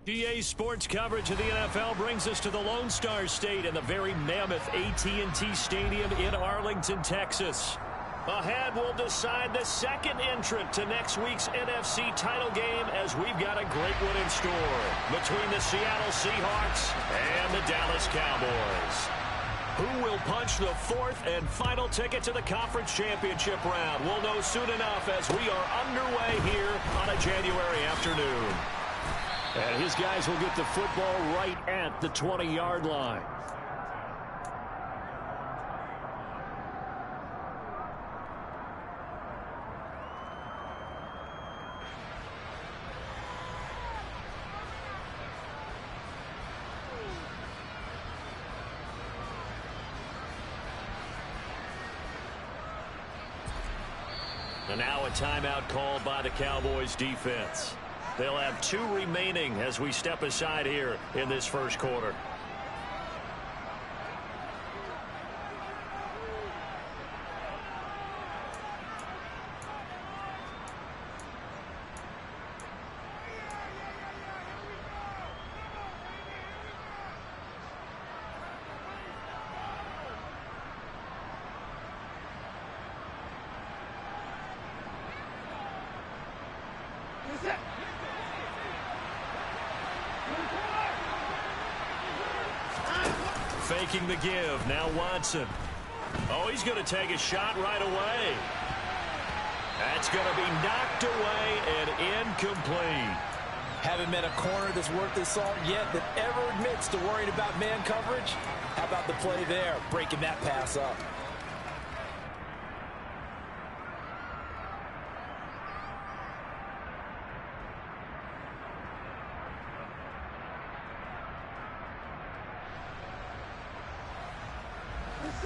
DA Sports coverage of the NFL brings us to the Lone Star State and the very mammoth AT&T Stadium in Arlington, Texas. Ahead, we'll decide the second entrant to next week's NFC title game as we've got a great one in store between the Seattle Seahawks and the Dallas Cowboys. Who will punch the fourth and final ticket to the conference championship round? We'll know soon enough as we are underway here on a January afternoon. And his guys will get the football right at the 20-yard line. And now a timeout called by the Cowboys defense. They'll have 2 remaining as we step aside here in this first quarter. Faking the give. Now Watson. Oh, he's going to take a shot right away. That's going to be knocked away and incomplete. Haven't met a corner that's worth his salt yet that ever admits to worrying about man coverage. How about the play there, breaking that pass up?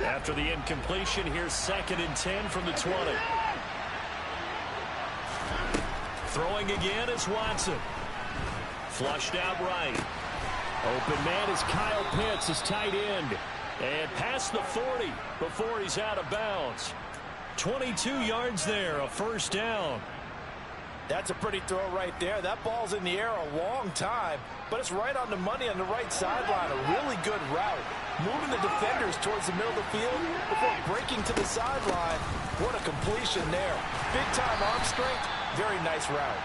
After the incompletion, here's 2nd and 10 from the 20. Throwing again is Watson. Flushed out right. Open man is Kyle Pitts, his tight end. And past the 40 before he's out of bounds. 22 yards there, a first down. That's a pretty throw right there. That ball's in the air a long time, but it's right on the money on the right sideline. A really good route. Moving the defenders towards the middle of the field before breaking to the sideline. What a completion there. Big-time arm strength. Very nice route.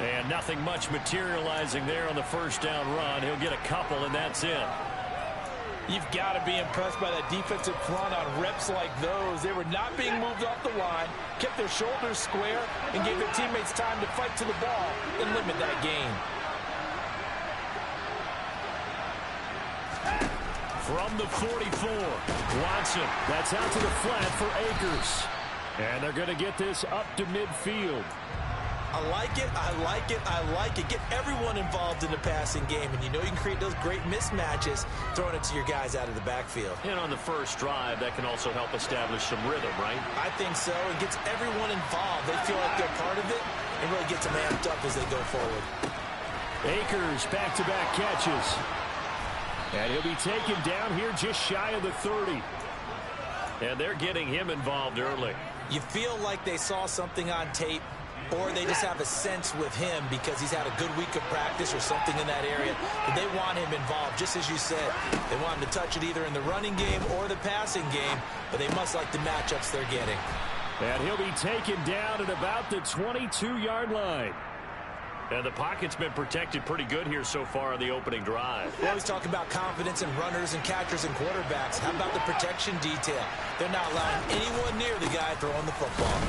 And nothing much materializing there on the first down run. He'll get a couple, and that's it. You've got to be impressed by that defensive front on reps like those. They were not being moved off the line, kept their shoulders square, and gave their teammates time to fight to the ball and limit that gain. From the 44, Watson. That's out to the flat for Akers. And they're going to get this up to midfield. I like it, I like it, I like it. Get everyone involved in the passing game, and you know you can create those great mismatches throwing it to your guys out of the backfield. And on the first drive, that can also help establish some rhythm, right? I think so. It gets everyone involved. They feel like they're part of it and really gets them amped up as they go forward. Akers, back-to-back catches. And he'll be taken down here just shy of the 30. And they're getting him involved early. You feel like they saw something on tape, or they just have a sense with him because he's had a good week of practice or something in that area. But they want him involved, just as you said. They want him to touch it either in the running game or the passing game, but they must like the matchups they're getting. And he'll be taken down at about the 22-yard line. And the pocket's been protected pretty good here so far on the opening drive. We always talk about confidence in runners and catchers and quarterbacks. How about the protection detail? They're not allowing anyone near the guy throwing the football.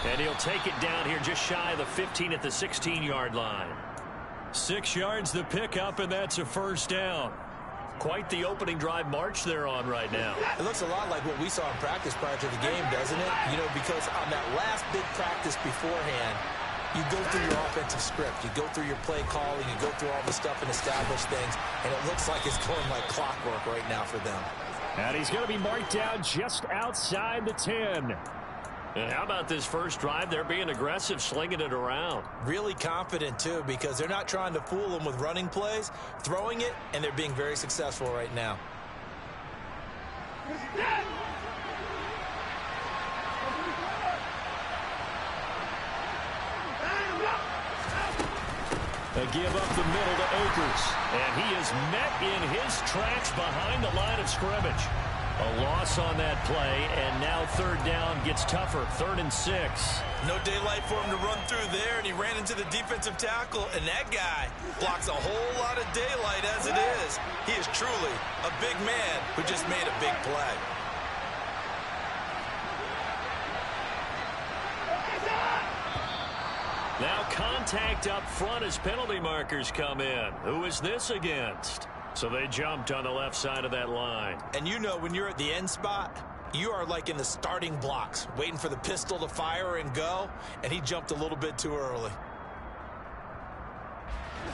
And he'll take it down here just shy of the 15 at the 16-yard line. 6 yards the pickup, and that's a first down. Quite the opening drive march they're on right now. It looks a lot like what we saw in practice prior to the game, doesn't it? You know, because on that last big practice beforehand, you go through your offensive script. You go through your play calling. You go through all the stuff and establish things. And it looks like it's going like clockwork right now for them. And he's going to be marked down just outside the 10. And how about this first drive? They're being aggressive, slinging it around. Really confident, too, because they're not trying to fool them with running plays, throwing it, and they're being very successful right now. A give up the middle to Akers. And he is met in his tracks behind the line of scrimmage. A loss on that play, and now third down gets tougher. 3rd and 6. No daylight for him to run through there, and he ran into the defensive tackle, and that guy blocks a whole lot of daylight as it is. He is truly a big man who just made a big play. Now contact up front as penalty markers come in. Who is this against? So they jumped on the left side of that line. And you know when you're at the end spot, you are like in the starting blocks, waiting for the pistol to fire and go, and he jumped a little bit too early.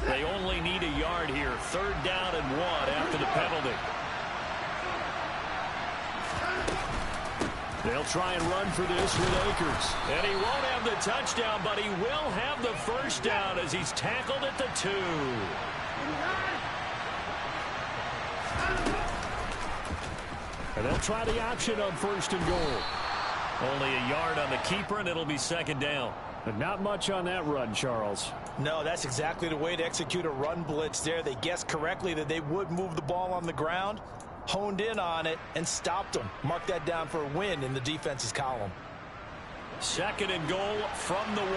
They only need a yard here. 3rd down and 1 after the penalty. They'll try and run for this with Akers. And he won't have the touchdown, but he will have the first down as he's tackled at the 2. And they'll try the option on 1st and goal. Only a yard on the keeper, and it'll be 2nd down. But not much on that run, Charles. No, that's exactly the way to execute a run blitz there. They guessed correctly that they would move the ball on the ground, honed in on it, and stopped them. Mark that down for a win in the defense's column. 2nd and goal from the 1.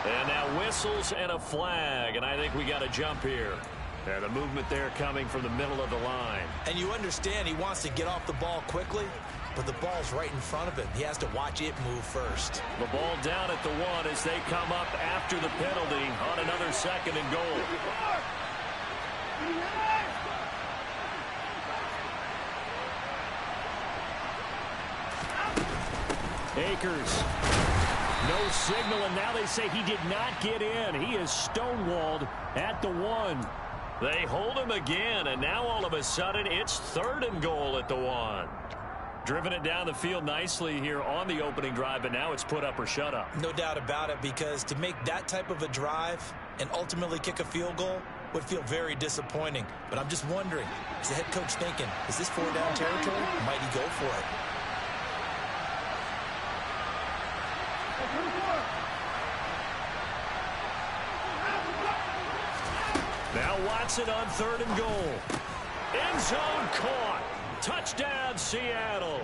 And now whistles and a flag, and I think we got a jump here. And the movement there coming from the middle of the line. And you understand he wants to get off the ball quickly, but the ball's right in front of him. He has to watch it move first. The ball down at the 1 as they come up after the penalty on another 2nd and goal. Akers. No signal, and now they say he did not get in. He is stonewalled at the 1. They hold him again, and now all of a sudden it's 3rd and goal at the 1. Driven it down the field nicely here on the opening drive, but now it's put up or shut up. No doubt about it, because to make that type of a drive and ultimately kick a field goal would feel very disappointing. But I'm just wondering, is the head coach thinking, is this 4-down territory? Might he go for it? Now Watson on 3rd and goal. End zone caught. Touchdown, Seattle.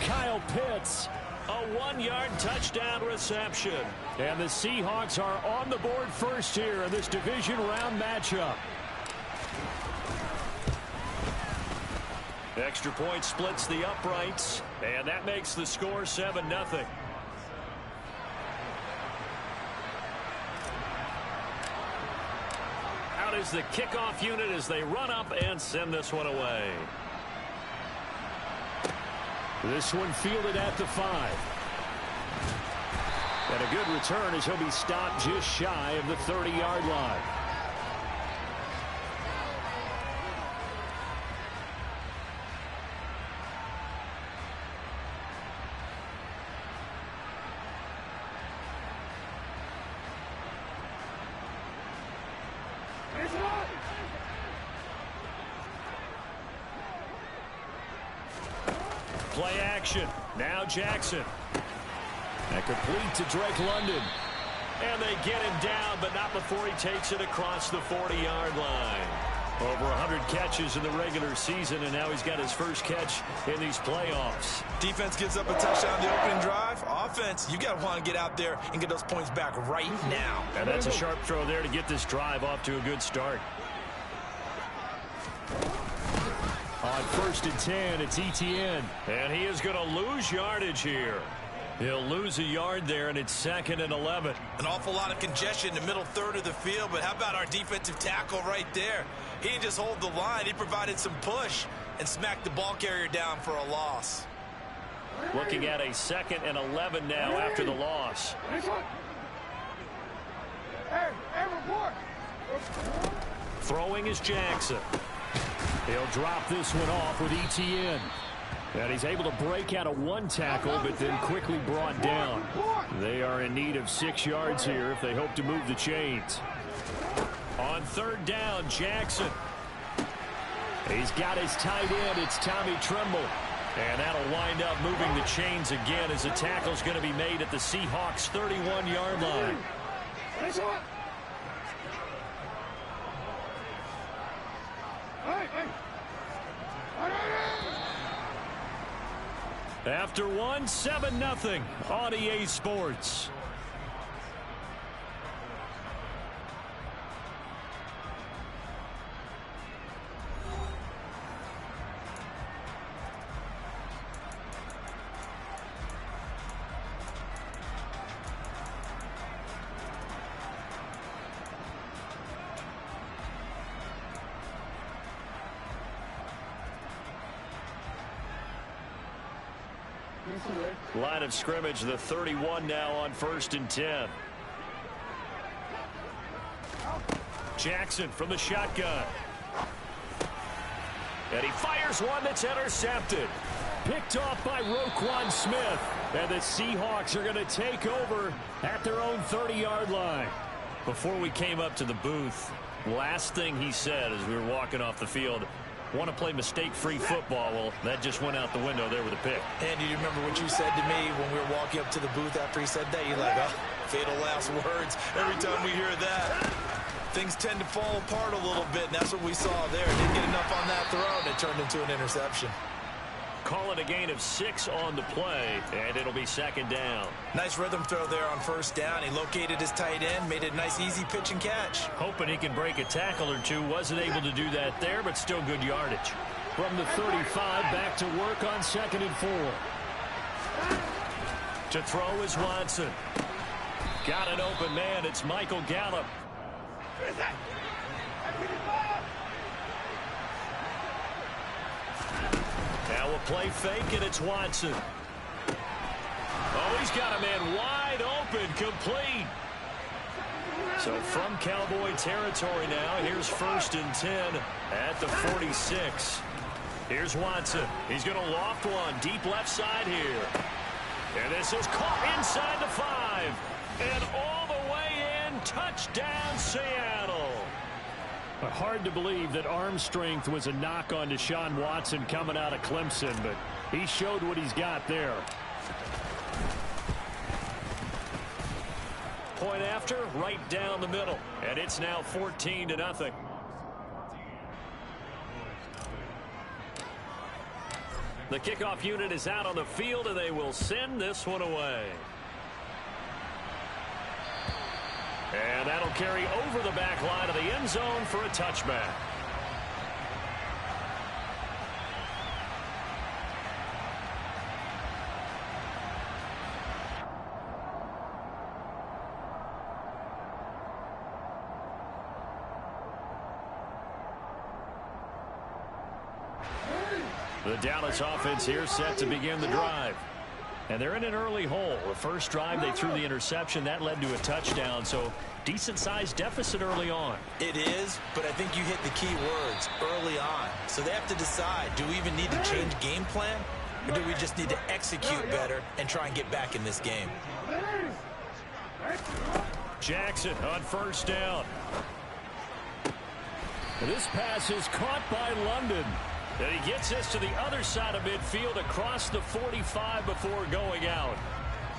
Kyle Pitts, a 1-yard touchdown reception. And the Seahawks are on the board first here in this division round matchup. Extra point splits the uprights, and that makes the score 7-0. Out is the kickoff unit as they run up and send this one away. This one fielded at the 5. And a good return as he'll be stopped just shy of the 30-yard line. Play action. Now Jackson. And complete to Drake London. And they get him down, but not before he takes it across the 40-yard line. Over 100 catches in the regular season, and now he's got his first catch in these playoffs. Defense gives up a touchdown the opening drive. Offense, you got to want to get out there and get those points back right now. And that's a sharp throw there to get this drive off to a good start. On 1st and 10, it's Etienne. And he is going to lose yardage here. He'll lose a yard there, and it's 2nd and 11. An awful lot of congestion in the middle third of the field, but how about our defensive tackle right there? He didn't just hold the line. He provided some push and smacked the ball carrier down for a loss. Looking at a 2nd and 11 now after the loss. Throwing is Jackson. He'll drop this one off with Etienne. And he's able to break out of one tackle, but then quickly brought down. They are in need of 6 yards here if they hope to move the chains. On 3rd down, Jackson. He's got his tight end. It's Tommy Tremble. And that'll wind up moving the chains again as the tackle's going to be made at the Seahawks' 31-yard line. After one, 7-0 on EA Sports. Line of scrimmage, the 31 now on 1st and 10. Jackson from the shotgun. And he fires one that's intercepted. Picked off by Roquan Smith. And the Seahawks are going to take over at their own 30-yard line. Before we came up to the booth, last thing he said as we were walking off the field, want to play mistake-free football. Well, that just went out the window there with a pick. Andy, do you remember what you said to me when we were walking up to the booth after he said that? You're like, oh, fatal last words. Every time we hear that, things tend to fall apart a little bit, and that's what we saw there. Didn't get enough on that throw, and it turned into an interception. Call it a gain of 6 on the play, and it'll be 2nd down. Nice rhythm throw there on 1st down. He located his tight end, made it a nice, easy pitch and catch. Hoping he can break a tackle or two. Wasn't able to do that there, but still good yardage. From the 35, back to work on 2nd and 4. To throw is Watson. Got an open man. It's Michael Gallup. Now a play fake, and it's Watson. Oh, he's got a man wide open, complete. So from Cowboy territory now, here's 1st and 10 at the 46. Here's Watson. He's going to loft one deep left side here. And this is caught inside the 5. And all the way in, touchdown Seattle. But hard to believe that arm strength was a knock on Deshaun Watson coming out of Clemson, but he showed what he's got there. Point after, right down the middle, and it's now 14-0. The kickoff unit is out on the field, and they will send this one away. And that'll carry over the back line of the end zone for a touchback. The Dallas offense here set to begin the drive. And they're in an early hole. The first drive, they threw the interception. That led to a touchdown. So decent-sized deficit early on. It is, but I think you hit the key words early on. So they have to decide, do we even need to change game plan? Or do we just need to execute better and try and get back in this game? Jackson on 1st down. This pass is caught by London. And he gets this to the other side of midfield across the 45 before going out.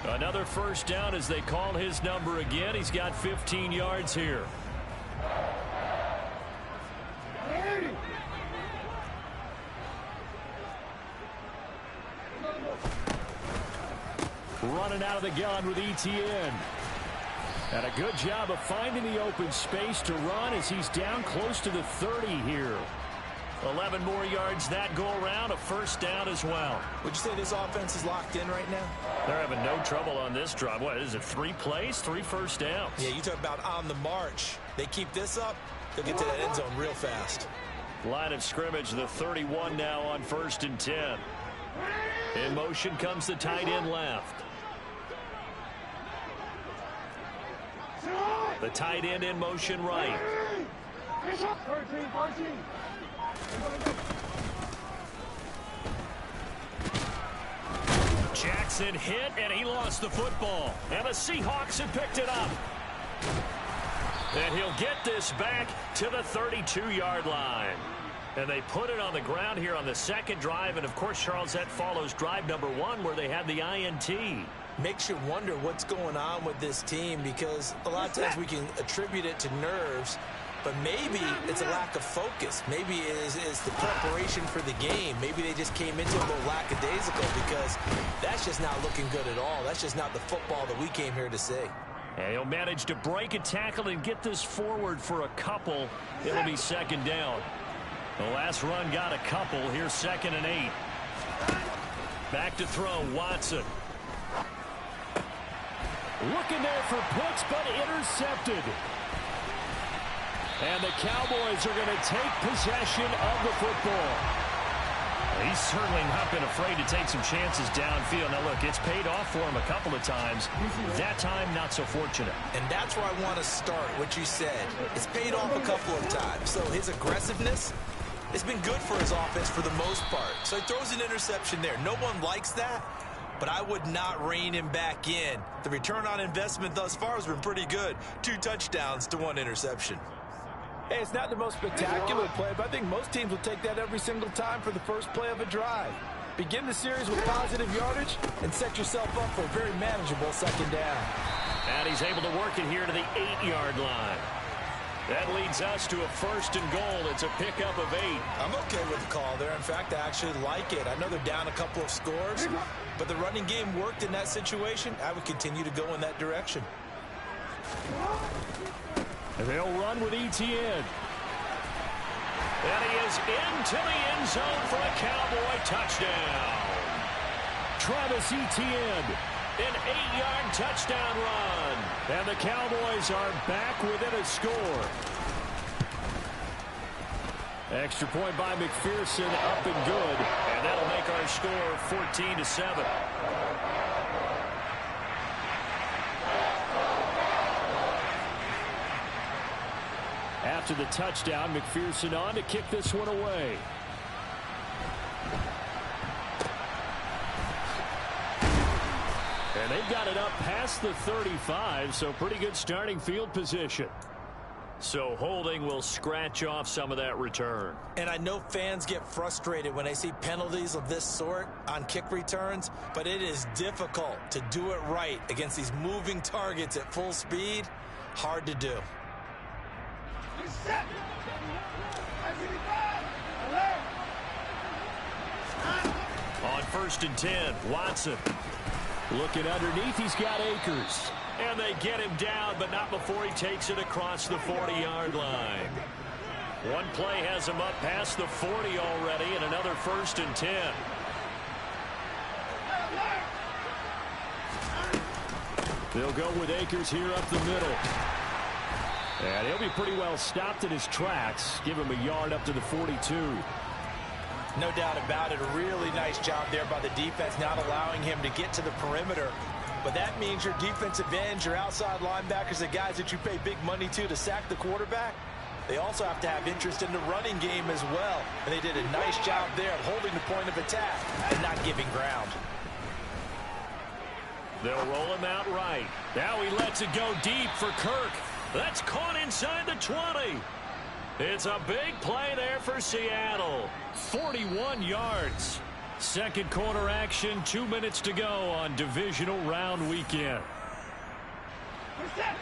Another 1st down as they call his number again. He's got 15 yards here. Running out of the gun with ETN. And a good job of finding the open space to run as he's down close to the 30 here. 11 more yards that go around, a 1st down as well. Would you say this offense is locked in right now? They're having no trouble on this drive. What is it, 3 plays, 3 first downs? Yeah, you talk about on the march. They keep this up, they'll get to that end zone real fast. Line of scrimmage, the 31 now on 1st and 10. In motion comes the tight end left. The tight end in motion right. Jackson hit, and he lost the football. And the Seahawks have picked it up. And he'll get this back to the 32-yard line. And they put it on the ground here on the second drive. And, of course, Charles, that follows drive number 1 where they had the INT. Makes you wonder what's going on with this team, because a lot of times we can attribute it to nerves, but maybe it's a lack of focus. Maybe it is the preparation for the game. Maybe they just came into it a little lackadaisical, because that's just not looking good at all. That's just not the football that we came here to see. And he'll manage to break a tackle and get this forward for a couple. It'll be second down. The last run got a couple. Here's 2nd and 8. Back to throw, Watson. Looking there for puts, but intercepted. And the Cowboys are going to take possession of the football. He's certainly not been afraid to take some chances downfield. Now, look, it's paid off for him a couple of times. That time, not so fortunate. And that's where I want to start, what you said. It's paid off a couple of times. So his aggressiveness, it's been good for his offense for the most part. So he throws an interception there. No one likes that, but I would not rein him back in. The return on investment thus far has been pretty good. 2 touchdowns to 1 interception. Hey, it's not the most spectacular play, but I think most teams will take that every single time for the first play of a drive. Begin the series with positive yardage and set yourself up for a very manageable second down. And he's able to work it here to the 8-yard line. That leads us to a 1st and goal. It's a pickup of 8. I'm okay with the call there. In fact, I actually like it. I know they're down a couple of scores, but the running game worked in that situation. I would continue to go in that direction. And they'll run with Etienne. And he is into the end zone for a Cowboy touchdown. Travis Etienne, an 8-yard touchdown run. And the Cowboys are back within a score. Extra point by McPherson, up and good. And that'll make our score 14-7. After the touchdown, McPherson on to kick this one away. And they've got it up past the 35, so pretty good starting field position. So holding will scratch off some of that return. And I know fans get frustrated when they see penalties of this sort on kick returns, but it is difficult to do it right against these moving targets at full speed. Hard to do. On 1st and 10, Watson. Looking underneath, he's got Akers. And they get him down, but not before he takes it across the 40-yard line. One play has him up past the 40 already, and another 1st and 10. They'll go with Akers here up the middle. And he'll be pretty well stopped in his tracks. Give him a yard up to the 42. No doubt about it. A really nice job there by the defense, not allowing him to get to the perimeter. But that means your defensive ends, your outside linebackers, the guys that you pay big money to sack the quarterback, they also have to have interest in the running game as well. And they did a nice job there of holding the point of attack and not giving ground. They'll roll him out right. Now he lets it go deep for Kirk. That's caught inside the 20. It's a big play there for Seattle. 41 yards. Second quarter action, 2 minutes to go on divisional round weekend.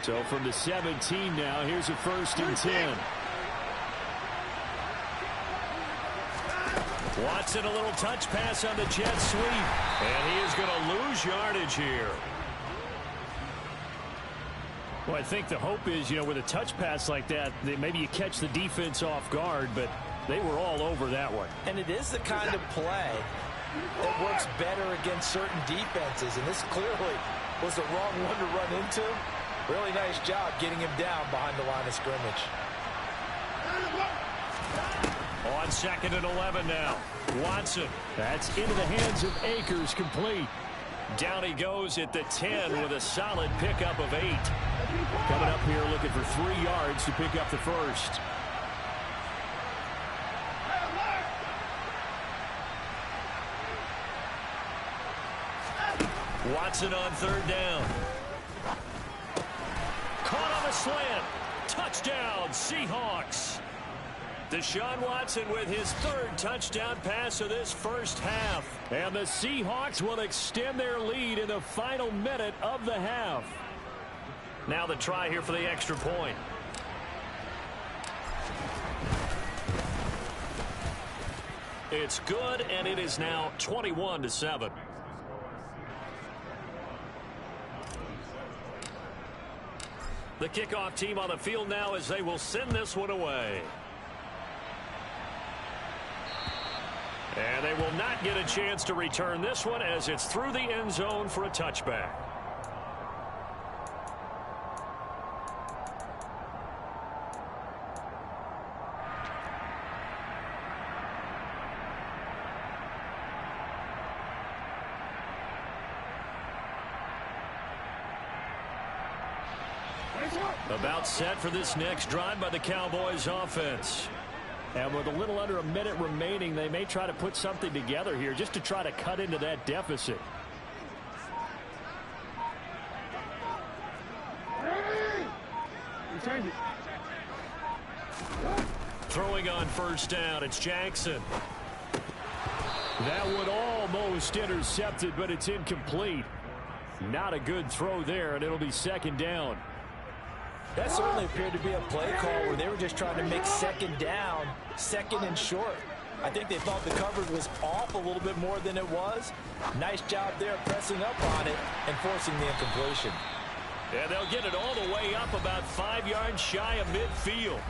So from the 17 now, here's a 1st and 10. Watson, a little touch pass on the jet sweep. And he is going to lose yardage here. Well, I think the hope is, with a touch pass like that, maybe you catch the defense off guard, but they were all over that one. And it is the kind of play that works better against certain defenses, and this clearly was the wrong one to run into. Really nice job getting him down behind the line of scrimmage. On 2nd and 11 now. Watson. That's into the hands of Akers, complete. Down he goes at the 10 with a solid pickup of 8. Coming up here looking for 3 yards to pick up the first. Watson on 3rd down. Caught on a slant. Touchdown, Seahawks. Deshaun Watson with his third touchdown pass of this first half. And the Seahawks will extend their lead in the final minute of the half. Now the try here for the extra point. It's good, and it is now 21-7. The kickoff team on the field now as they will send this one away. And they will not get a chance to return this one as it's through the end zone for a touchback. About set for this next drive by the Cowboys offense. And with a little under a minute remaining, they may try to put something together here just to try to cut into that deficit. Throwing on first down, it's Jackson. That one almost intercepted, but it's incomplete. Not a good throw there, and it'll be second down. That certainly appeared to be a play call where they were just trying to make second down, second and short. I think they thought the coverage was off a little bit more than it was. Nice job there pressing up on it and forcing the incompletion. And they'll get it all the way up about 5 yards shy of midfield.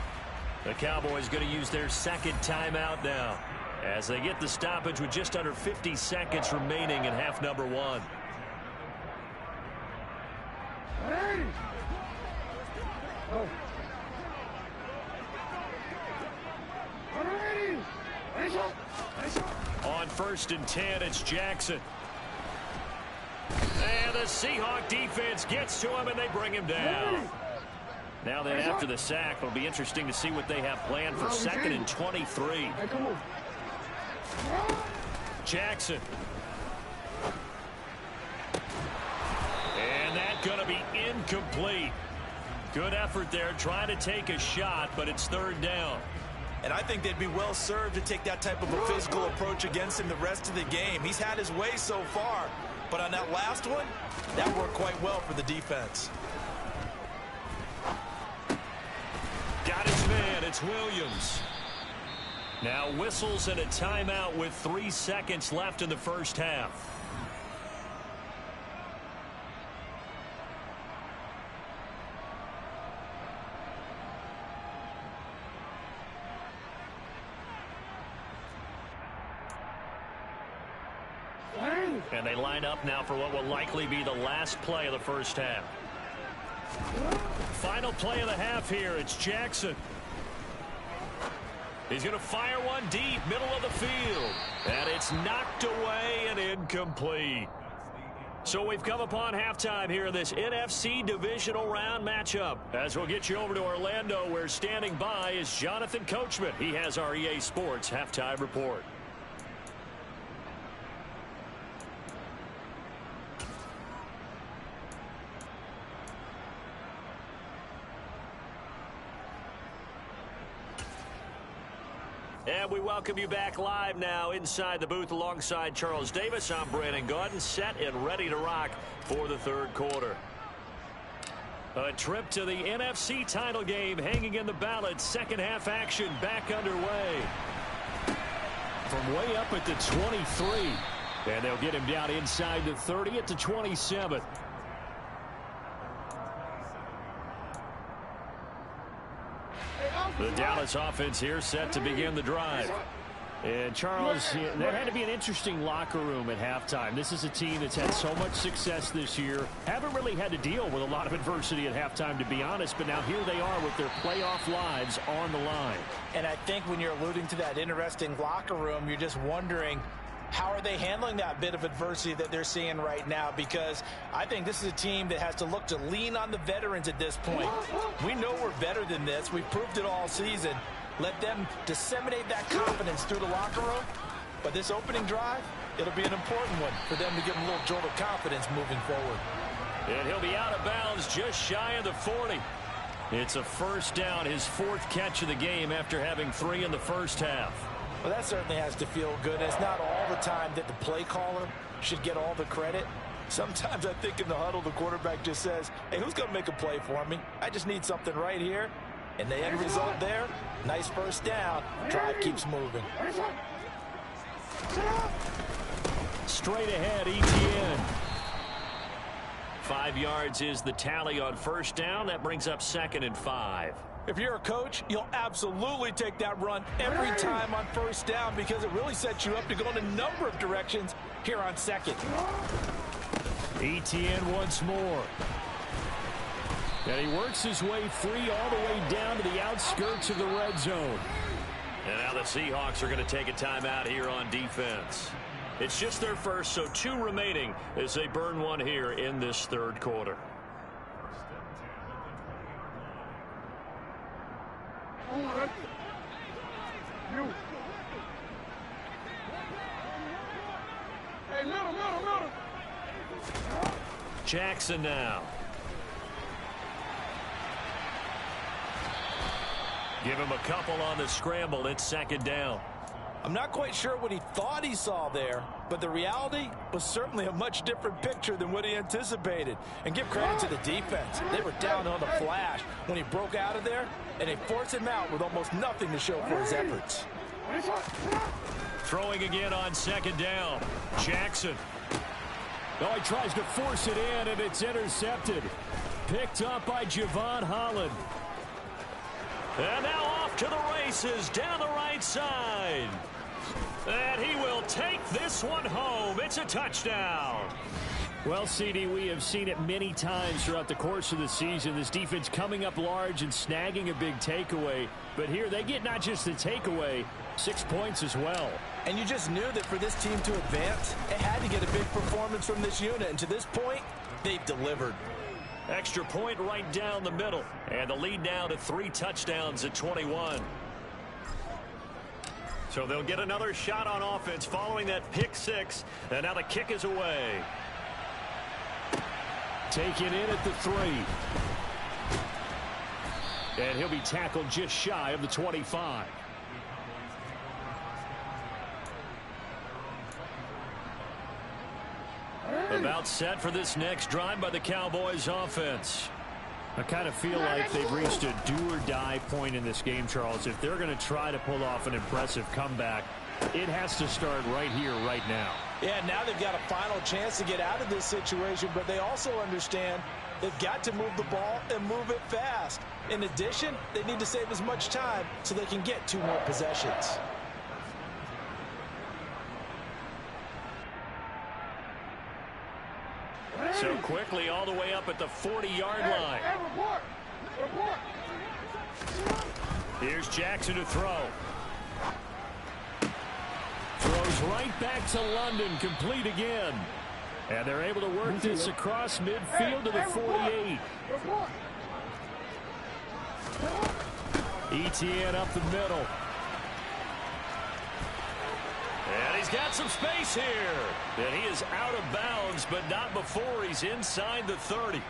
The Cowboys going to use their second timeout now as they get the stoppage with just under 50 seconds remaining in half number one. On first and 10, it's Jackson. And the Seahawk defense gets to him, and they bring him down. Now then, after the sack, it'll be interesting to see what they have planned for second and 23. Jackson. And that's going to be incomplete. Good effort there, trying to take a shot, but it's third down. And I think they'd be well served to take that type of a physical approach against him the rest of the game. He's had his way so far, but on that last one, that worked quite well for the defense. Got his man, it's Williams. Now whistles and a timeout with 3 seconds left in the first half. And they line up now for what will likely be the last play of the first half. Final play of the half here. It's Jackson. He's going to fire one deep, middle of the field. And it's knocked away and incomplete. So we've come upon halftime here in this NFC divisional round matchup. As we'll get you over to Orlando, where standing by is Jonathan Coachman. He has our EA Sports halftime report. And we welcome you back live now inside the booth alongside Charles Davis. I'm Brandon Gaudin, set and ready to rock for the third quarter. A trip to the NFC title game hanging in the balance. Second half action back underway. From way up at the 23. And they'll get him down inside the 30 at the 27. The Dallas offense here set to begin the drive. And Charles, there had to be an interesting locker room at halftime. This is a team that's had so much success this year. Haven't really had to deal with a lot of adversity at halftime, to be honest. But now here they are with their playoff lives on the line. And I think when you're alluding to that interesting locker room, you're just wondering, how are they handling that bit of adversity that they're seeing right now? Because I think this is a team that has to look to lean on the veterans at this point. We know we're better than this. We've proved it all season. Let them disseminate that confidence through the locker room. But this opening drive, it'll be an important one for them to give them a little jolt of confidence moving forward. And he'll be out of bounds just shy of the 40. It's a first down, his 4th catch of the game after having 3 in the first half. Well, that certainly has to feel good. It's not all the time that the play caller should get all the credit. Sometimes I think in the huddle, the quarterback just says, hey, who's going to make a play for me? I just need something right here. And the end result there, nice first down. Drive keeps moving. Straight ahead, ETN. 5 yards is the tally on first down. That brings up 2nd and 5. If you're a coach, you'll absolutely take that run every time on first down because it really sets you up to go in a number of directions here on 2nd. ETN once more. And he works his way free all the way down to the outskirts of the red zone. And now the Seahawks are going to take a timeout here on defense. It's just their first, so 2 remaining as they burn one here in this 3rd quarter. Jackson now. Give him a couple on the scramble. It's 2nd down. I'm not quite sure what he thought he saw there, but the reality was certainly a much different picture than what he anticipated. And give credit to the defense. They were down on the flash when he broke out of there, and they forced him out with almost nothing to show for his efforts. Throwing again on 2nd down. Jackson. Oh, he tries to force it in, and it's intercepted. Picked up by Javon Holland. And now off to the races down the right side. And he will take this one home. It's a touchdown. Well, CD, we have seen it many times throughout the course of the season. This defense coming up large and snagging a big takeaway. But here they get not just the takeaway, 6 points as well. And you just knew that for this team to advance, it had to get a big performance from this unit. And to this point, they've delivered. Extra point right down the middle. And the lead now to 3 touchdowns at 21. So they'll get another shot on offense following that pick 6. And now the kick is away. Taken in at the 3. And he'll be tackled just shy of the 25. About set for this next drive by the Cowboys offense. I kind of feel like they've reached a do-or-die point in this game, Charles. If they're going to try to pull off an impressive comeback, it has to start right here, right now. Yeah, now they've got a final chance to get out of this situation, but they also understand they've got to move the ball and move it fast. In addition, they need to save as much time so they can get 2 more possessions. So quickly all the way up at the 40-yard line. Here's Jackson to throw. Throws right back to London, complete again. And they're able to work this across midfield to the 48. ETN up the middle. And he's got some space here. And he is out of bounds, but not before he's inside the 30.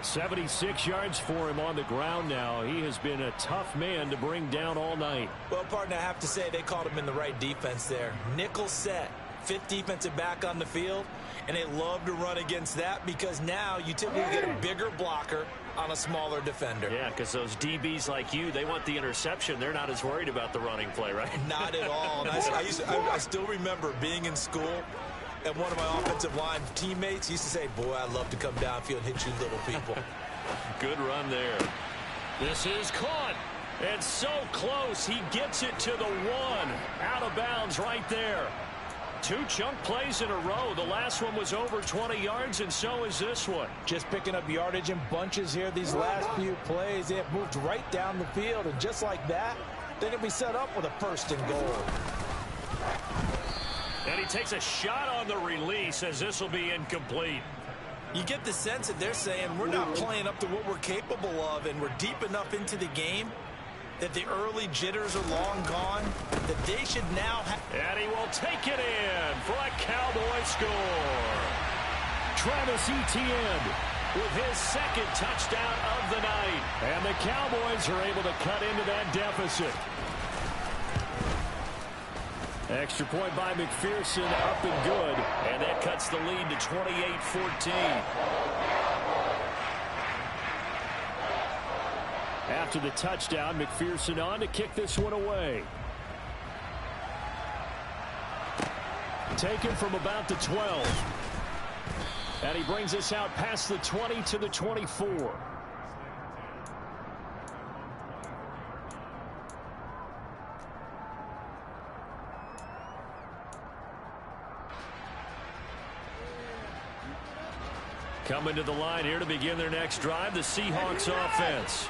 76 yards for him on the ground now. He has been a tough man to bring down all night. Well, partner, I have to say they called him in the right defense there. Nickel set, 5th defensive back on the field, and they love to run against that because now you typically get a bigger blocker on a smaller defender. Yeah, because those DBs like you, they want the interception. They're not as worried about the running play, right? Not at all. And I still remember being in school, and one of my offensive line teammates used to say, boy, I love to come downfield and hit you little people. Good run there. This is caught. And so close. He gets it to the 1. Out of bounds right there. 2 chunk plays in a row. The last one was over 20 yards, and so is this one. Just picking up yardage in bunches here. These last few plays, they have moved right down the field, and just like that, they're going to be set up with a 1st and goal. And he takes a shot on the release as this will be incomplete. You get the sense that they're saying we're not playing up to what we're capable of, and we're deep enough into the game that the early jitters are long gone, that they should now have... And he will take it in for a Cowboy score. Travis Etienne with his second touchdown of the night. And the Cowboys are able to cut into that deficit. Extra point by McPherson, up and good. And that cuts the lead to 28-14. After the touchdown, McPherson on to kick this one away. Taken from about the 12. And he brings us out past the 20 to the 24. Coming to the line here to begin their next drive, the Seahawks offense.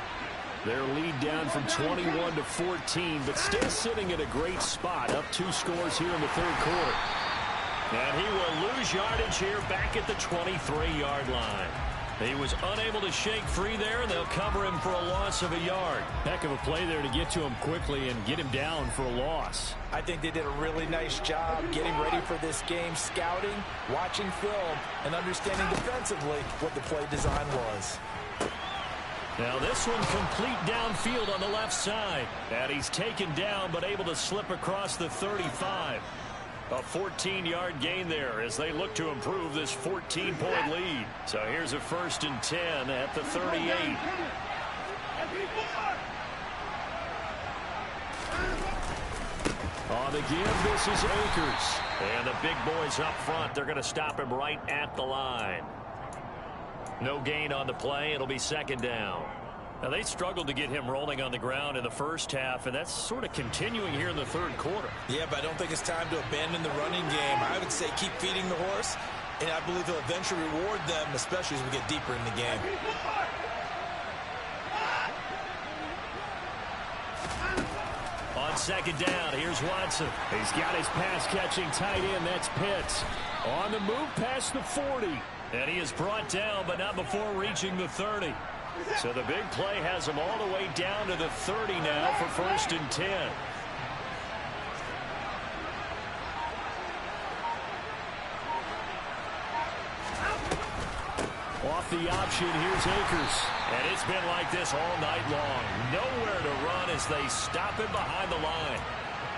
Their lead down from 21 to 14, but still sitting at a great spot, up 2 scores here in the third quarter. And he will lose yardage here back at the 23-yard line. He was unable to shake free there, and they'll cover him for a loss of a yard. Heck of a play there to get to him quickly and get him down for a loss. I think they did a really nice job getting ready for this game, scouting, watching film, and understanding defensively what the play design was. Now this one complete downfield on the left side. And he's taken down but able to slip across the 35. A 14-yard gain there as they look to improve this 14-point lead. So here's a 1st and 10 at the 38. On the give, this is Akers. And the big boys up front, they're going to stop him right at the line. No gain on the play. It'll be 2nd down. Now, they struggled to get him rolling on the ground in the first half, and that's sort of continuing here in the third quarter. Yeah, but I don't think it's time to abandon the running game. I would say keep feeding the horse, and I believe he'll eventually reward them, especially as we get deeper in the game. On 2nd down, here's Watson. He's got his pass-catching tight end. That's Pitts. On the move past the 40. And he is brought down, but not before reaching the 30. So the big play has him all the way down to the 30 now for 1st and 10. Off the option, here's Akers. And it's been like this all night long. Nowhere to run as they stop him behind the line.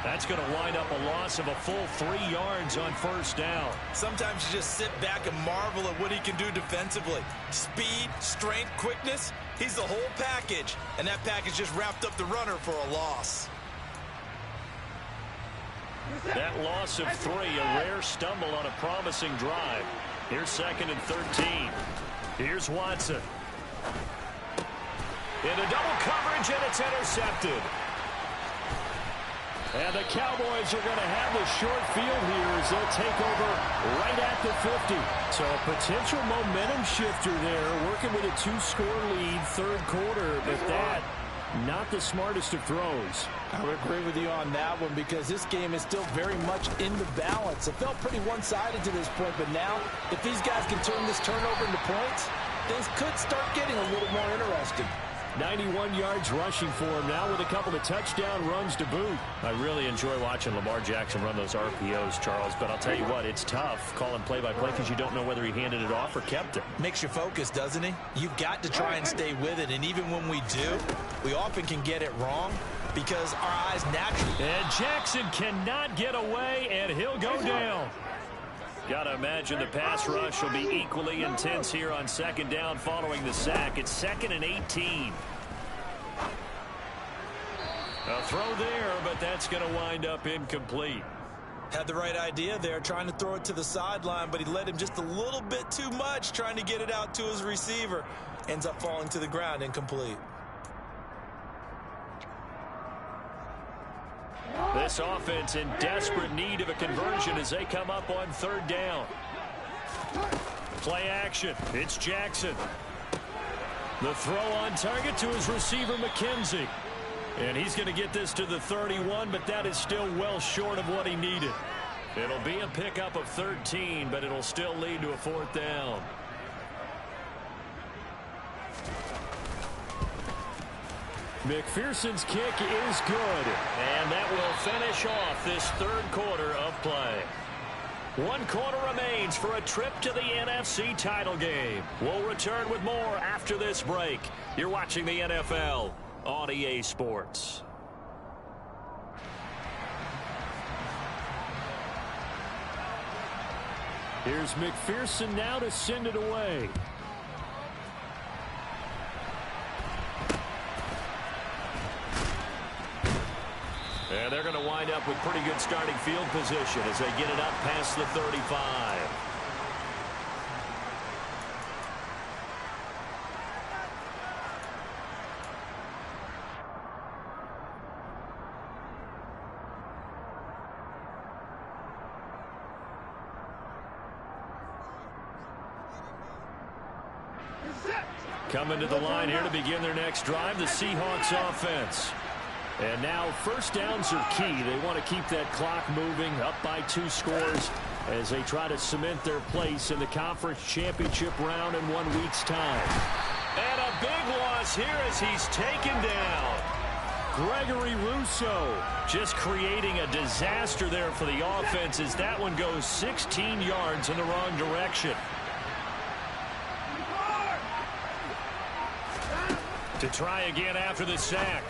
That's going to wind up a loss of a full 3 yards on 1st down. Sometimes you just sit back and marvel at what he can do defensively. Speed, strength, quickness. He's the whole package. And that package just wrapped up the runner for a loss. That loss of 3, a rare stumble on a promising drive. Here's 2nd and 13. Here's Watson. Into double coverage, and it's intercepted. And the Cowboys are going to have the short field here as they'll take over right at the 50. So a potential momentum shifter there, working with a 2-score lead, third quarter, but that not the smartest of throws. I would agree with you on that one because this game is still very much in the balance. It felt pretty one-sided to this point, but now if these guys can turn this turnover into points, things could start getting a little more interesting. 91 yards rushing for him now with a couple of touchdown runs to boot. I really enjoy watching Lamar Jackson run those RPOs, Charles, but I'll tell you what, it's tough calling play-by-play because you don't know whether he handed it off or kept it. Makes you focus, doesn't he? You've got to try and stay with it, and even when we do, we often can get it wrong because our eyes naturally... And Jackson cannot get away, and he'll go down. Got to imagine the pass rush will be equally intense here on 2nd down following the sack. It's 2nd and 18. A throw there, but that's going to wind up incomplete. Had the right idea there, trying to throw it to the sideline, but he led him just a little bit too much, trying to get it out to his receiver. Ends up falling to the ground, incomplete. This offense in desperate need of a conversion as they come up on 3rd down. Play action. It's Jackson. The throw on target to his receiver, McKenzie. And he's going to get this to the 31, but that is still well short of what he needed. It'll be a pickup of 13, but it'll still lead to a 4th down. McPherson's kick is good, and that will finish off this third quarter of play. One quarter remains for a trip to the NFC title game. We'll return with more after this break. You're watching the NFL on EA Sports. Here's McPherson now to send it away. And they're going to wind up with pretty good starting field position as they get it up past the 35. Coming to the line here to begin their next drive, the Seahawks offense. And now first downs are key. They want to keep that clock moving, up by 2 scores as they try to cement their place in the conference championship round in 1 week's time. And a big loss here as he's taken down. Gregory Rousseau just creating a disaster there for the offense as that one goes 16 yards in the wrong direction. To try again after the sack.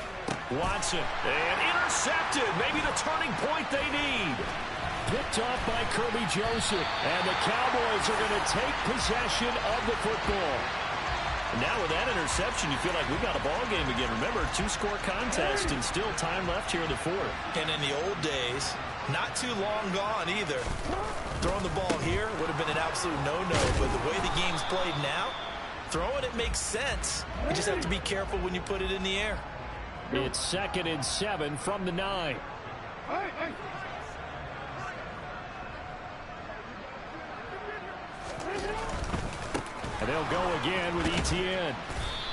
Watson, and intercepted. Maybe the turning point they need. Picked off by Kirby Joseph. And the Cowboys are going to take possession of the football. And now with that interception, you feel like we got a ball game again. Remember, 2-score contest and still time left here in the 4th. And in the old days, not too long gone either. Throwing the ball here would have been an absolute no-no. But the way the game's played now, throwing it makes sense. You just have to be careful when you put it in the air. It's 2nd and 7 from the 9. And they'll go again with Etienne.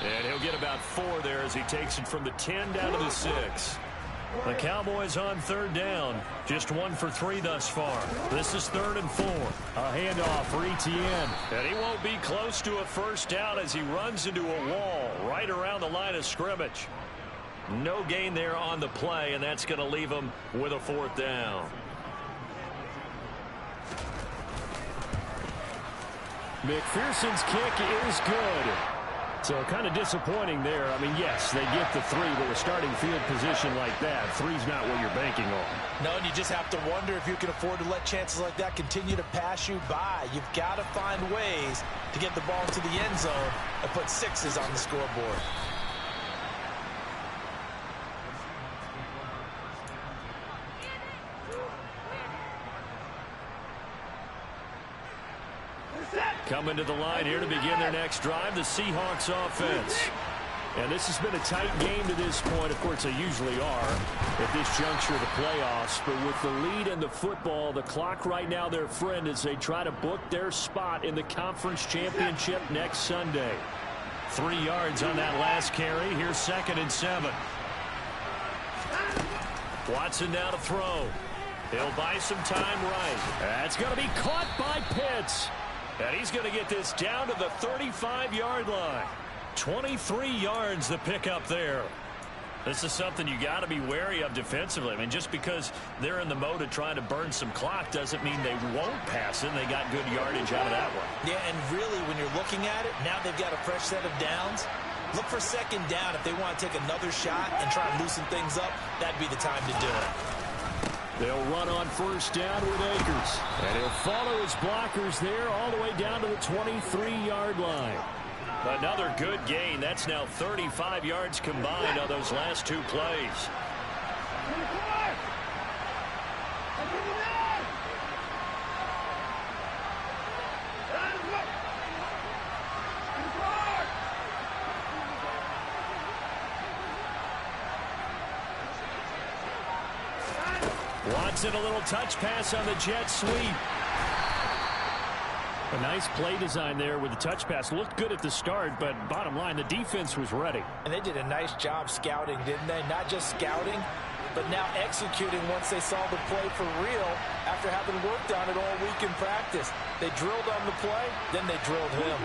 And he'll get about 4 there as he takes it from the 10 down to the 6. The Cowboys on 3rd down. Just 1 for 3 thus far. This is 3rd and 4. A handoff for Etienne. And he won't be close to a first down as he runs into a wall right around the line of scrimmage. No gain there on the play, and that's going to leave him with a 4th down. McPherson's kick is good. So kind of disappointing there. I mean, yes, they get the 3, but with starting field position like that, 3's not what you're banking on. No, and you just have to wonder if you can afford to let chances like that continue to pass you by. You've got to find ways to get the ball into the end zone and put 6s on the scoreboard. Coming to the line here to begin their next drive, the Seahawks offense. And this has been a tight game to this point. Of course, they usually are at this juncture of the playoffs. But with the lead in the football, the clock right now their friend as they try to book their spot in the conference championship next Sunday. 3 yards on that last carry. Here's 2nd and 7. Watson now to throw. He'll buy some time right. That's going to be caught by Pitts. And he's going to get this down to the 35-yard line. 23 yards the pickup there. This is something you got to be wary of defensively. I mean, just because they're in the mode of trying to burn some clock doesn't mean they won't pass it. They got good yardage out of that one. Yeah, and really, when you're looking at it, now they've got a fresh set of downs. Look for 2nd down if they want to take another shot and try and loosen things up. That'd be the time to do it. They'll run on 1st down with Akers. And he'll follow his blockers there all the way down to the 23-yard line. Another good gain. That's now 35 yards combined on those last 2 plays. Watson, a little touch pass on the jet sweep. A nice play design there with the touch pass. Looked good at the start, but bottom line, the defense was ready. And they did a nice job scouting, didn't they? Not just scouting, but now executing once they saw the play for real after having worked on it all week in practice. They drilled on the play, then they drilled him.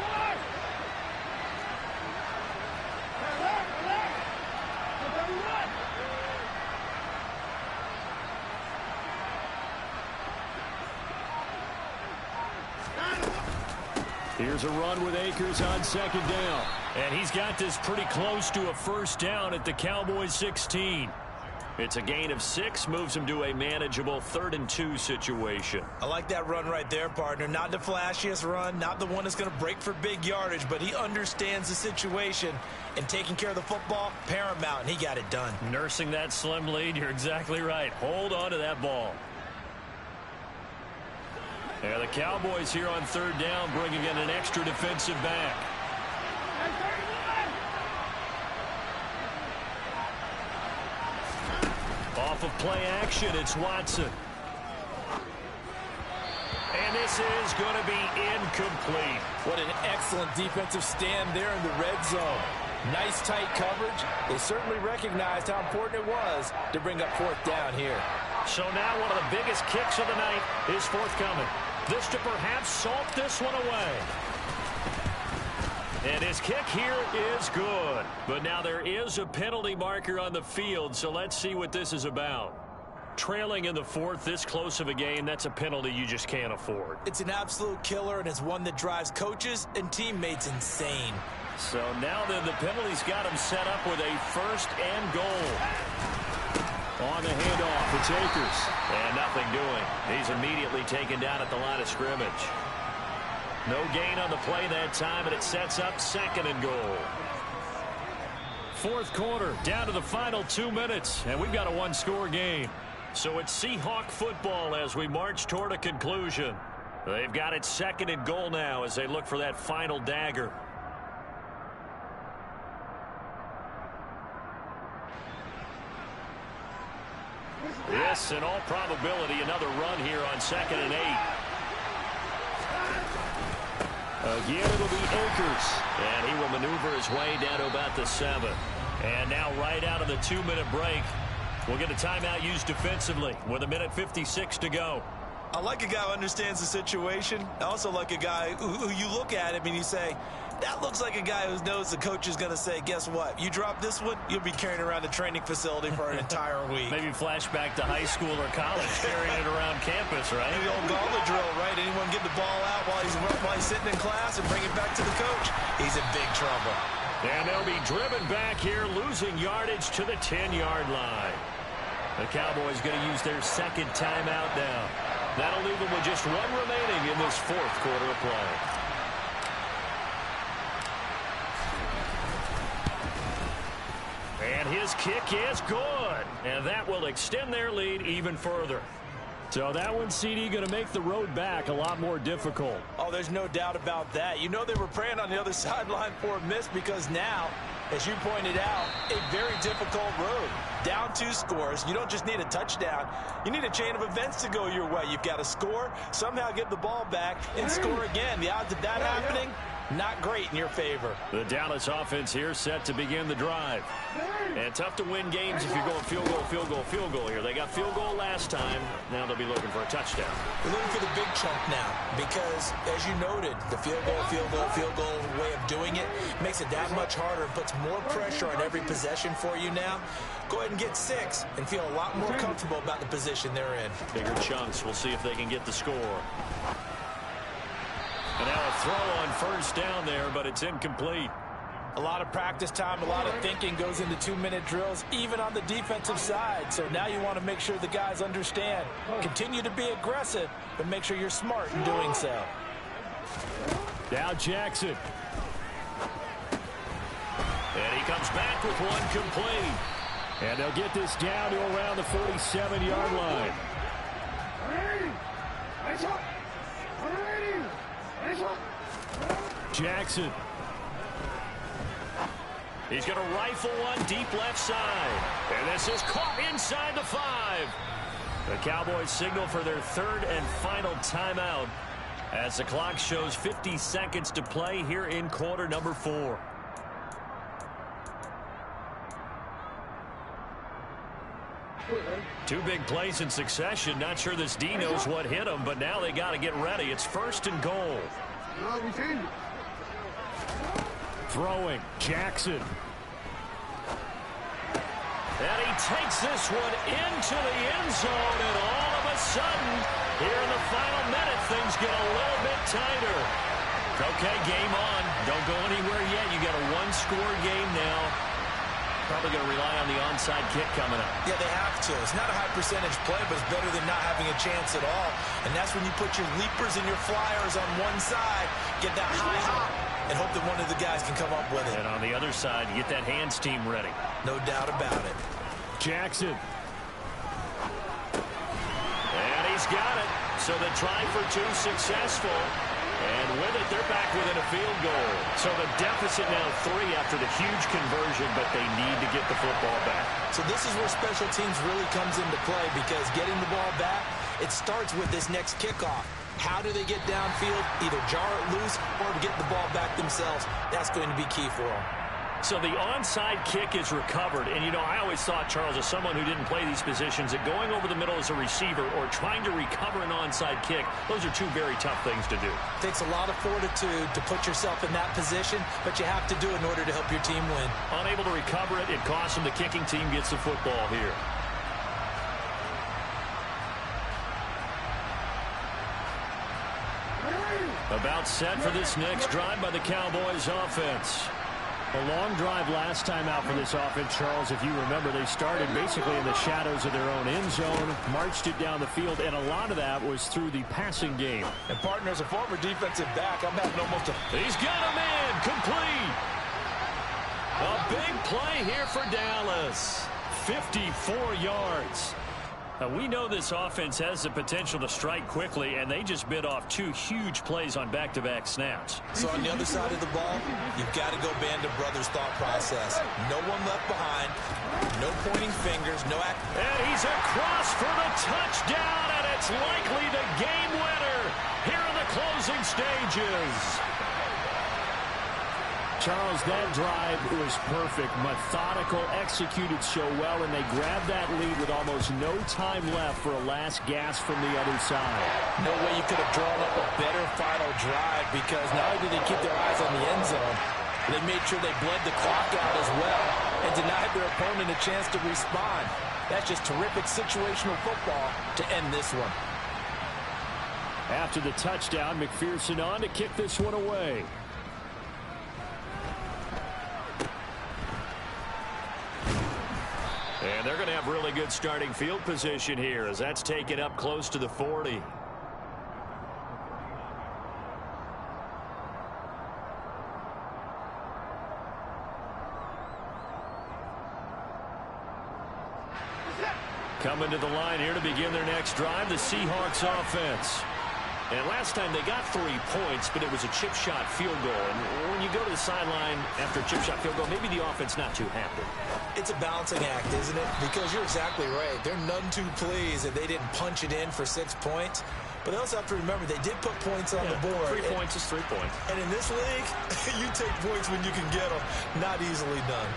Here's a run with Akers on second down. And he's got this pretty close to a first down at the Cowboys 16. It's a gain of 6, moves him to a manageable 3rd and 2 situation. I like that run right there, partner. Not the flashiest run, not the one that's going to break for big yardage, but he understands the situation, and taking care of the football, paramount, and he got it done. Nursing that slim lead, you're exactly right. Hold on to that ball. And the Cowboys here on 3rd down, bringing in an extra defensive back. Off of play action, it's Watson. And this is going to be incomplete. What an excellent defensive stand there in the red zone. Nice tight coverage. They certainly recognized how important it was to bring up 4th down here. So now one of the biggest kicks of the night is forthcoming. This to perhaps salt this one away. And his kick here is good. But now there is a penalty marker on the field, so let's see what this is about. Trailing in the 4th, this close of a game, that's a penalty you just can't afford. It's an absolute killer, and it's one that drives coaches and teammates insane. So now then, the penalty's got him set up with a 1st and goal. On the handoff, it's Akers. And nothing doing. He's immediately taken down at the line of scrimmage. No gain on the play that time, and it sets up 2nd and goal. 4th quarter, down to the final 2 minutes, and we've got a 1-score game. So it's Seahawk football as we march toward a conclusion. They've got it 2nd and goal now as they look for that final dagger. Yes, in all probability, another run here on 2nd and 8. Again, it'll be Akers. And he will maneuver his way down to about the 7. And now right out of the 2-minute break, we'll get a timeout used defensively with 1:56 to go. I like a guy who understands the situation. I also like a guy who you look at him and you say, that looks like a guy who knows the coach is going to say, guess what? You drop this one, you'll be carrying around the training facility for an entire week. Maybe flashback to high school or college, carrying it around campus, right? The old gauntlet drill, right? Anyone get the ball out while he's sitting in class and bring it back to the coach? He's in big trouble. And they'll be driven back here, losing yardage to the 10-yard line. The Cowboys going to use their 2nd timeout now. That'll leave them with just 1 remaining in this 4th quarter of play. And his kick is good. And that will extend their lead even further. So that one, CD, going to make the road back a lot more difficult. Oh, there's no doubt about that. You know they were praying on the other sideline for a miss because now, as you pointed out, a very difficult road. Down 2 scores. You don't just need a touchdown. You need a chain of events to go your way. You've got to score, somehow get the ball back, and score again. The odds of that happening, not great in your favor. The Dallas offense here set to begin the drive. And tough to win games if you're going field goal, field goal, field goal here. They got field goal last time. Now they'll be looking for a touchdown. We're looking for the big chunk now because, as you noted, the field goal, field goal, field goal way of doing it makes it that much harder and puts more pressure on every possession for you now. Go ahead and get 6 and feel a lot more comfortable about the position they're in. Bigger chunks. We'll see if they can get the score. And now a throw on 1st down there, but it's incomplete. A lot of practice time, a lot of thinking goes into 2-minute drills, even on the defensive side. So now you want to make sure the guys understand. Continue to be aggressive, but make sure you're smart in doing so. Now Jackson. And he comes back with one complete. And they'll get this down to around the 47-yard line. Jackson. He's going to rifle one deep left side. And this is caught inside the 5. The Cowboys signal for their 3rd and final timeout as the clock shows 50 seconds to play here in quarter number 4. Two big plays in succession. Not sure this D knows what hit him, but now they got to get ready. It's 1st and goal. Throwing, Jackson. And he takes this one into the end zone, and all of a sudden, here in the final minute, things get a little bit tighter. Okay, game on. Don't go anywhere yet. You got a one-score game now. Probably going to rely on the onside kick coming up. Yeah, they have to. It's not a high percentage play, but it's better than not having a chance at all. And that's when you put your leapers and your flyers on one side, get that high hop, and hope that one of the guys can come up with it. And on the other side, you get that hands team ready. No doubt about it. Jackson. And he's got it. So the try for two successful. And with it, they're back within a field goal. So the deficit now 3 after the huge conversion, but they need to get the football back. So this is where special teams really comes into play, because getting the ball back, it starts with this next kickoff. How do they get downfield? Either jar it loose or to get the ball back themselves. That's going to be key for them. So the onside kick is recovered. And, you know, I always thought, Charles, as someone who didn't play these positions, that going over the middle as a receiver or trying to recover an onside kick, those are two very tough things to do. It takes a lot of fortitude to put yourself in that position, but you have to do it in order to help your team win. Unable to recover it, it costs them. The kicking team gets the football here. About set for this next drive by the Cowboys offense. A long drive last time out for this offense, Charles. If you remember, they started basically in the shadows of their own end zone, marched it down the field, and a lot of that was through the passing game. And partner, as a former defensive back, I'm having almost a... He's got a man, complete. A big play here for Dallas. 54 yards. Now, we know this offense has the potential to strike quickly, and they just bit off 2 huge plays on back-to-back snaps. So on the other side of the ball, you've got to go Band of Brothers thought process. No one left behind, no pointing fingers, no act. And he's across for the touchdown, and it's likely the game winner here in the closing stages. Charles, that drive was perfect, methodical, executed so well, and they grabbed that lead with almost no time left for a last gasp from the other side. No way you could have drawn up a better final drive, because not only did they keep their eyes on the end zone, they made sure they bled the clock out as well and denied their opponent a chance to respond. That's just terrific situational football to end this one. After the touchdown, McPherson on to kick this one away. And they're going to have really good starting field position here, as that's taken up close to the 40. Coming to the line here to begin their next drive, the Seahawks offense. And last time they got 3 points, but it was a chip shot field goal. And when you go to the sideline after a chip shot field goal, maybe the offense not too happy. It's a balancing act, isn't it? Because you're exactly right. They're none too pleased that they didn't punch it in for 6 points. But they also have to remember they did put points on the board. 3 points is 3 points. And in this league, you take points when you can get them. Not easily done.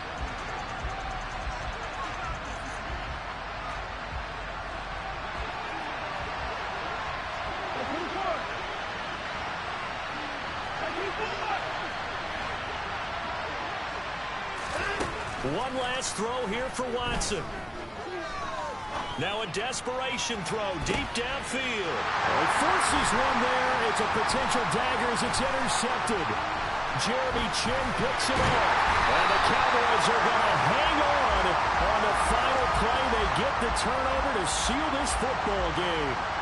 One last throw here for Watson. Now a desperation throw deep downfield. He forces one there. It's a potential dagger as it's intercepted. Jeremy Chin picks it up. And the Cowboys are going to hang on the final play. They get the turnover to seal this football game.